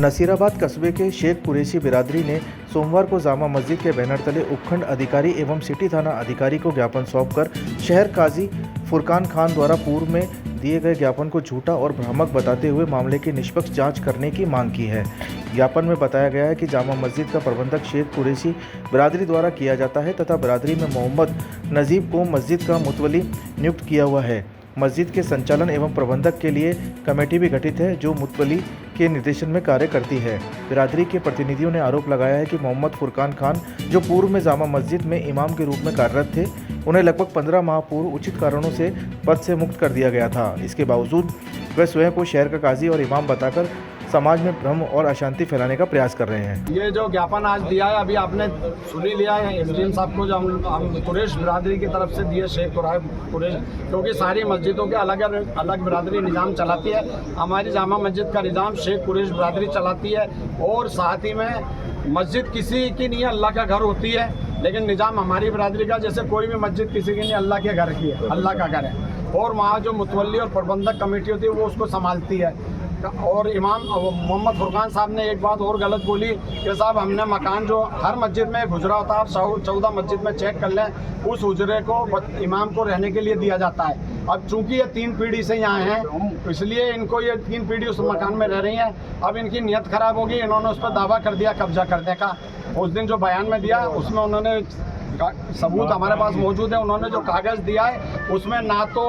नसीराबाद कस्बे के शेख कुरैशी बिरादरी ने सोमवार को जामा मस्जिद के बैनर तले उपखंड अधिकारी एवं सिटी थाना अधिकारी को ज्ञापन सौंपकर शहर काजी फुरकान खान द्वारा पूर्व में दिए गए ज्ञापन को झूठा और भ्रामक बताते हुए मामले की निष्पक्ष जांच करने की मांग की है। ज्ञापन में बताया गया है कि जामा मस्जिद का प्रबंधक शेख कुरैशी बिरादरी द्वारा किया जाता है तथा बिरादरी में मोहम्मद नजीब को मस्जिद का मुतवली नियुक्त किया हुआ है। मस्जिद के संचालन एवं प्रबंधक के लिए कमेटी भी गठित है जो मुतवली के निर्देशन में कार्य करती है। बिरादरी के प्रतिनिधियों ने आरोप लगाया है कि मोहम्मद फुरकान खान जो पूर्व में जामा मस्जिद में इमाम के रूप में कार्यरत थे, उन्हें लगभग 15 माह पूर्व उचित कारणों से पद से मुक्त कर दिया गया था। इसके बावजूद वे स्वयं को शहर का काजी और इमाम बताकर समाज में भ्रम और अशांति फैलाने का प्रयास कर रहे हैं। ये जो ज्ञापन आज दिया है, अभी आपने सुन ही लिया है एसडीएम साहब को, जो हम कुरैश बिरादरी की तरफ से दिए शेख कुरैश, क्योंकि सारी मस्जिदों के अलग अलग बिरादरी निज़ाम चलाती है। हमारी जामा मस्जिद का निज़ाम शेख कुरैश बिरादरी चलाती है और साथ ही में मस्जिद किसी की नहीं, अल्लाह का घर होती है, लेकिन निज़ाम हमारी बिरादरी का, जैसे कोई भी मस्जिद किसी की नहीं, अल्लाह के घर की है, अल्लाह का घर है। और वहाँ जो मुतवल्ली और प्रबंधक कमेटी होती है वो उसको संभालती है। और इमाम मोहम्मद फुरकान साहब ने एक बात और गलत बोली कि साहब हमने मकान जो हर मस्जिद में गुजरा होता है, आप 14 मस्जिद में चेक कर लें, उस हुजरे को इमाम को रहने के लिए दिया जाता है। अब चूंकि ये 3 पीढ़ी से यहाँ हैं, इसलिए इनको ये 3 पीढ़ी उस मकान में रह रही हैं। अब इनकी नीयत खराब होगी, इन्होंने उस पर दावा कर दिया कब्जा करने का। उस दिन जो बयान में दिया उसमें उन्होंने सबूत हमारे पास मौजूद है, उन्होंने जो कागज़ दिया है उसमें ना तो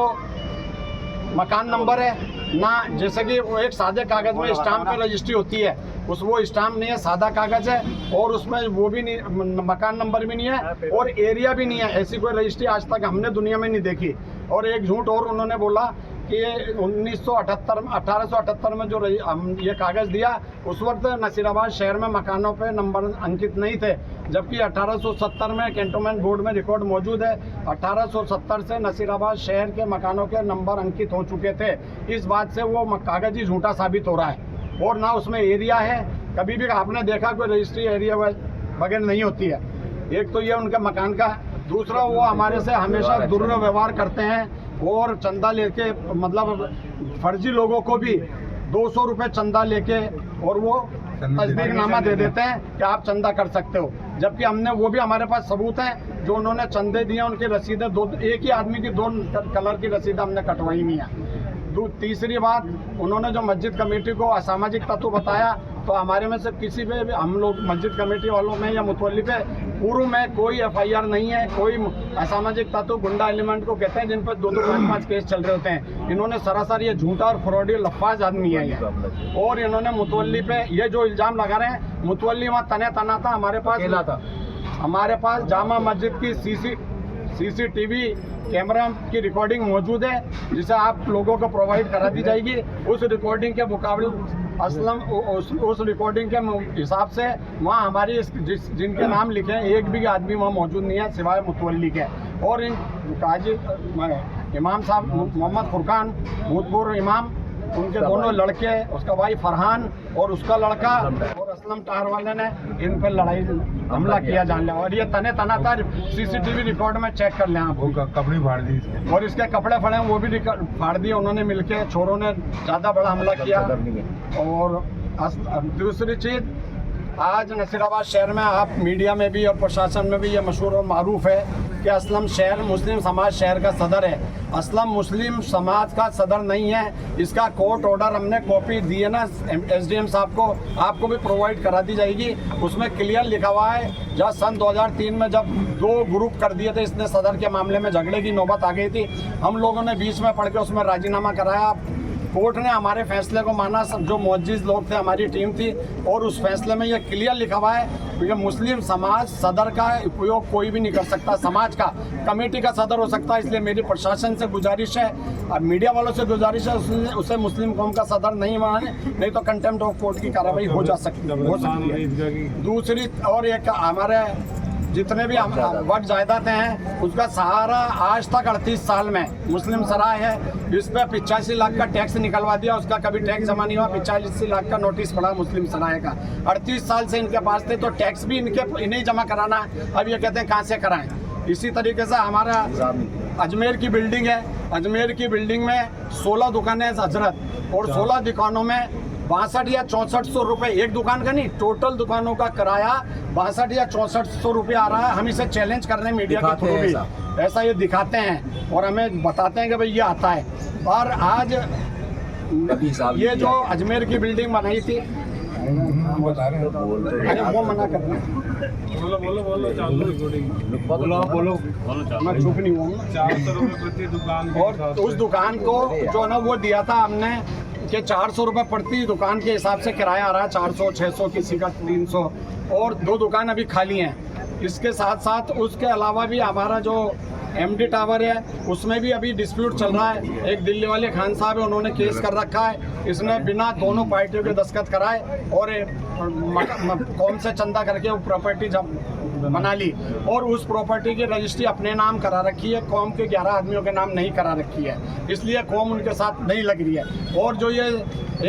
मकान नंबर है, ना जैसे कि वो एक सादे कागज़ में स्टाम्प पे रजिस्ट्री होती है, वो स्टाम्प नहीं है, सादा कागज़ है, और उसमें वो भी नहीं, मकान नंबर भी नहीं है और एरिया भी नहीं है। ऐसी कोई रजिस्ट्री आज तक हमने दुनिया में नहीं देखी। और एक झूठ और उन्होंने बोला कि 1878 में जो ये कागज़ दिया, उस वक्त नसीराबाद शहर में मकानों पे नंबर अंकित नहीं थे, जबकि 1870 में कैंटोनमेंट बोर्ड में रिकॉर्ड मौजूद है। 1870 से नसीराबाद शहर के मकानों के नंबर अंकित हो चुके थे। इस बात से वो कागज़ ही झूठा साबित हो रहा है। और ना उसमें एरिया है, कभी भी आपने देखा कोई रजिस्ट्री एरिया वगैरह नहीं होती है। एक तो ये उनके मकान का, दूसरा वो हमारे से हमेशा दुर्व्यवहार करते हैं और चंदा लेके, मतलब फर्जी लोगों को भी 200 रुपये चंदा लेके और वो तस्दीकनामा दे देते हैं कि आप चंदा कर सकते हो, जबकि हमने वो भी हमारे पास सबूत है जो उन्होंने चंदे दिए, उनकी रसीदें एक ही आदमी की 2 कलर की रसीदें हमने कटवाई नहीं है। तीसरी बात, उन्होंने जो मस्जिद कमेटी को असामाजिक तत्व बताया, तो हमारे में से किसी पे भी, हम लोग मस्जिद कमेटी वालों में या मुतवल्ली पे पूर्व में कोई FIR नहीं है। कोई असामाजिक तत्व गुंडा एलिमेंट को कहते हैं जिन पर 2-2, 5-5 केस चल रहे होते हैं। इन्होंने सरासर ये झूठा और फ्रॉडी लफाज आदमी है ये। और इन्होंने मुतवल्ली पे ये जो इल्ज़ाम लगा रहे हैं, मुतवल्ली वहाँ तना था, हमारे पास जामा मस्जिद की CCTV कैमरा की रिकॉर्डिंग मौजूद है, जिसे आप लोगों को प्रोवाइड करा दी जाएगी। उस रिकॉर्डिंग के मुकाबले उस रिकॉर्डिंग के हिसाब से वहाँ हमारी जिनके नाम लिखे हैं, एक भी आदमी वहाँ मौजूद नहीं है सिवाय मुतवल्ली के। और इन काजी इमाम साहब मोहम्मद फुरकान, भूतपूर्व इमाम, उनके दोनों लड़के, उसका भाई फरहान और उसका लड़का और असलम टार वाले ने इन पर हमला किया जान लिया। और ये तना था, CCTV रिकॉर्ड में चेक कर लें आप। कपड़े फाड़ दी और इसके कपड़े फड़े हैं वो भी फाड़ दिए उन्होंने मिलके, छोरों ने ज़्यादा बड़ा हमला किया। और दूसरी चीज़, आज नसीराबाद शहर में आप मीडिया में भी और प्रशासन में भी ये मशहूर और मारूफ है कि असलम शहर मुस्लिम समाज शहर का सदर है। असलम मुस्लिम समाज का सदर नहीं है। इसका कोर्ट ऑर्डर हमने कॉपी दी है ना SDM साहब को, आपको भी प्रोवाइड करा दी जाएगी। उसमें क्लियर लिखा हुआ है, जब सन 2003 में जब 2 ग्रुप कर दिए थे, इसने सदर के मामले में झगड़े की नौबत आ गई थी, हम लोगों ने बीच में पढ़ के उसमें राजीनामा कराया। कोर्ट ने हमारे फैसले को माना, सब जो मौजूद लोग थे, हमारी टीम थी, और उस फैसले में ये क्लियर लिखा हुआ है कि मुस्लिम समाज सदर का उपयोग कोई भी नहीं कर सकता, समाज का कमेटी का सदर हो सकता है। इसलिए मेरी प्रशासन से गुजारिश है और मीडिया वालों से गुजारिश है, उसे मुस्लिम कौम का सदर नहीं माने, नहीं तो कंटेम्प्ट ऑफ कोर्ट की कार्रवाई हो सकती है। दूसरी और एक, हमारे जितने भी वक्त जायदादें हैं उसका सहारा आज तक 38 साल में मुस्लिम सराय है। इस पर 85 लाख का टैक्स निकलवा दिया, उसका कभी टैक्स जमा नहीं हुआ। 85 लाख का नोटिस पड़ा मुस्लिम सराय का। 38 साल से इनके पास थे, तो टैक्स भी इन्हें जमा कराना है। अब ये कहते हैं कहाँ से कराएं। इसी तरीके से हमारा अजमेर की बिल्डिंग है, अजमेर की बिल्डिंग में 16 दुकानें हजरत, और 16 दुकानों में 62 या 6400 रुपये एक दुकान का नहीं, टोटल दुकानों का किराया 62 या 6400 रुपये आ रहा है। हम इसे चैलेंज कर रहे हैं मीडिया के थ्रू भी, ऐसा ये दिखाते हैं और हमें बताते हैं कि भाई ये आता है। और आज ये जो अजमेर की बिल्डिंग बनाई थी, अरे वो मना कर रहे हैं, बोलो मैं चुप नहीं हुआ। 400 रुपये प्रति दुकान और उस दुकान को जो ना वो दिया था हमने कि 400 रुपये प्रति दुकान के हिसाब से किराया आ रहा है, 400 600 किसी का 300, और 2 दुकान अभी खाली हैं। इसके साथ साथ उसके अलावा भी हमारा जो MD टावर है उसमें भी अभी डिस्प्यूट चल रहा है। एक दिल्ली वाले खान साहब है, उन्होंने केस कर रखा है। इसने बिना दोनों पार्टियों के दस्तखत कराए और कौम से चंदा करके वो प्रॉपर्टी जब बना ली और उस प्रॉपर्टी की रजिस्ट्री अपने नाम करा रखी है, कौम के 11 आदमियों के नाम नहीं करा रखी है, इसलिए कौम उनके साथ नहीं लग रही है। और जो ये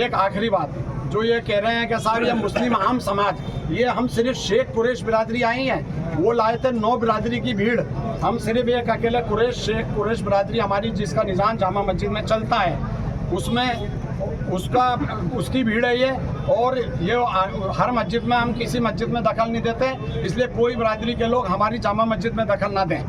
एक आखिरी बात जो ये कह रहे हैं कि साहब ये मुस्लिम आम समाज, ये हम सिर्फ शेख कुरैश बिरादरी आई हैं, वो लाए थे 9 बिरादरी की भीड़, हम सिर्फ एक अकेले कुरैश शेख कुरैश बिरादरी हमारी जिसका निज़ाम जामा मस्जिद में चलता है, उसमें उसकी भीड़ है ये। और ये हर मस्जिद में हम किसी मस्जिद में दखल नहीं देते, इसलिए कोई बिरादरी के लोग हमारी जामा मस्जिद में दखल ना दें।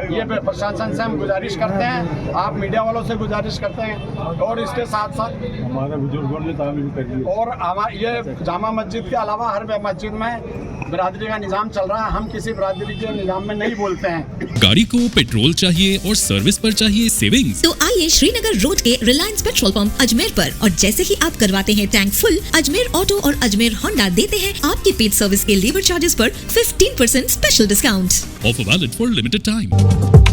ये प्रशासन से हम गुजारिश करते हैं, आप मीडिया वालों से गुजारिश करते हैं। और इसके साथ साथ हमारे बुजुर्गों ने तामील करी और ये जामा मस्जिद के अलावा हर मस्जिद में बिरादरी का निज़ाम चल रहा है, हम किसी बिरादरी के निज़ाम में नहीं बोलते हैं। गाड़ी को पेट्रोल चाहिए और सर्विस पर चाहिए सेविंग्स, तो आइए श्रीनगर रोड के रिलायंस पेट्रोल पंप अजमेर पर, और जैसे ही आप करवाते हैं टैंक फुल, अजमेर ऑटो और अजमेर होंडा देते हैं आपकी पेड सर्विस के लेबर चार्जेस पर 15% special discount. Offer valid for limited time.